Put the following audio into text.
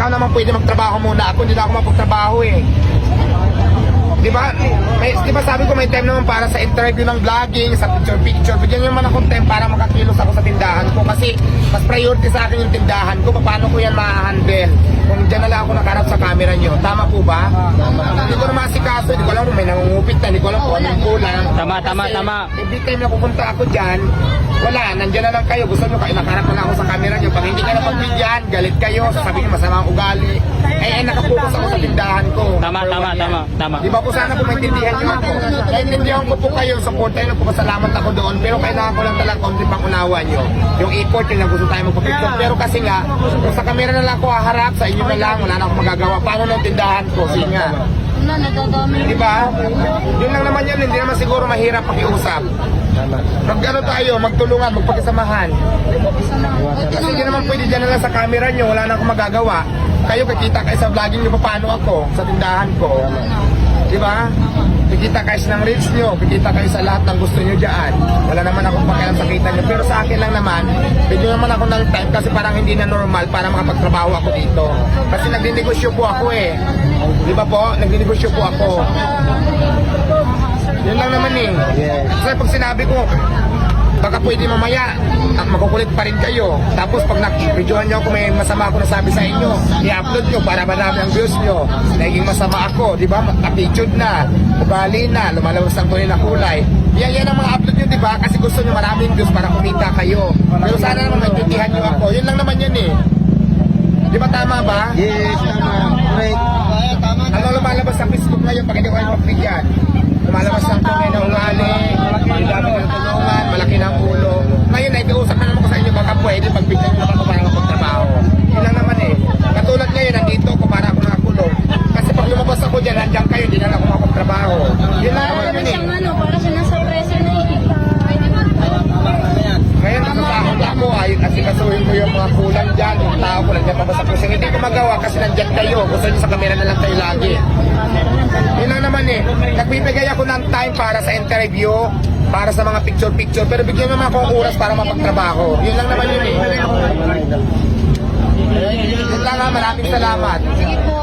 baka naman pwede magtrabaho muna ako, hindi na ako mapagtrabaho eh. Di ba? Di ba sabi ko may time naman para sa interview ng vlogging, sa picture. Bigyan nyo naman akong time para makakilos ako sa tindahan ko kasi mas priority sa akin yung tindahan ko. Paano ko yan ma-handle? Kung dyan na lang ako nakarap sa camera nyo. Tama po ba? Hindi ko na masikaso. Hindi ko alam kung may nangungupit na. Hindi ko alam kung anong kulang. Tama. Every time na pupunta ako dyan, wala, nandyan na lang kayo. Gusto nyo, nakarap na lang ako sa camera nyo. Pag hindi ka na pagbigyan, galit kayo. Sasabihin masama ang ugali. Nakapokus ako sa tindahan ko. Tama. Di ba po sana po maintindihan nyo ako? Naintindihan ko po kayo, support tayo, nagpapasalamat ako doon. Pero kailangan ko lang talagang konti pang unawa nyo. Yung effort yung gusto tayo magpapicture. Pero kasi nga, kung sa camera na lang ako haharap, sa inyo na lang, wala na akong magagawa. Paano ng tindahan ko? Sige nga. Di ba? Yun lang naman yun, hindi naman siguro mahirap pakiusap. Mag-ano tayo, magtulungan, magpakisamahan. Kasi hindi naman pwede dyan na lang sa camera nyo, wala na akong magagawa. Kayo kikita kayo sa vlogging nyo, paano ako sa tindahan ko. Di ba? Kikita kayo ng reels nyo, kikita kayo sa lahat ng gusto nyo dyan. Wala naman akong pakialam sa kita nyo. Pero sa akin lang naman, bigyan naman ako ng time kasi parang hindi na normal para makapagtrabaho ako dito. Kasi nagdinegosyo po ako eh. Di ba po? Nagdinegosyo po ako. Yun lang naman eh. Kasi pag sinabi ko, baka pwede mamaya makukulit pa rin kayo. Tapos pag na-videohan nyo ako may masama ako nasabi sa inyo, i-upload nyo para marami ang views nyo. Naging masama ako, di ba? Attitude na, ugali na, lumalabas ang tunay na kulay. Yan ang mga upload nyo, di ba? Kasi gusto nyo maraming views para kumita kayo. Pero sana naman maintindihan nyo ako. Yun lang naman yun eh. Di ba tama ba? Yes, tama. Correct. Ano lumalabas sa Facebook ngayon pag hindi ko kayo pagbigyan? Lumalabas ang tunay na ugali, yung dami ng tulungan, malaki ng ulo. Ngayon, naikiusap na naman ko sa inyo, baka pwede pagbigyan nyo naman ako para magpagtrabaho. Yun lang naman eh. Katulad ngayon, nandito ako para ako nakakulong. Kasi pag lumabas ako dyan, nandiyan kayo, hindi na lang ako makapagtrabaho. Yun lang naman yun eh. Para siya nasa preso na eh. Ngayon, natatakot ako ay kasi kasuhin ko yung mga kulang dyan, yung tao ko nandiyan pa ba sa puso. Hindi ko magawa kasi nandiyan kayo. Gusto nyo sa kamera na lang kayo lagi. Yun lang naman eh. Nagbibigay ako ng time para sa interview, para sa mga picture-picture, pero bigyan naman ako ng oras para mapagtrabaho. Yun lang naman yun eh. Yun lang nga, maraming salamat. Sige po.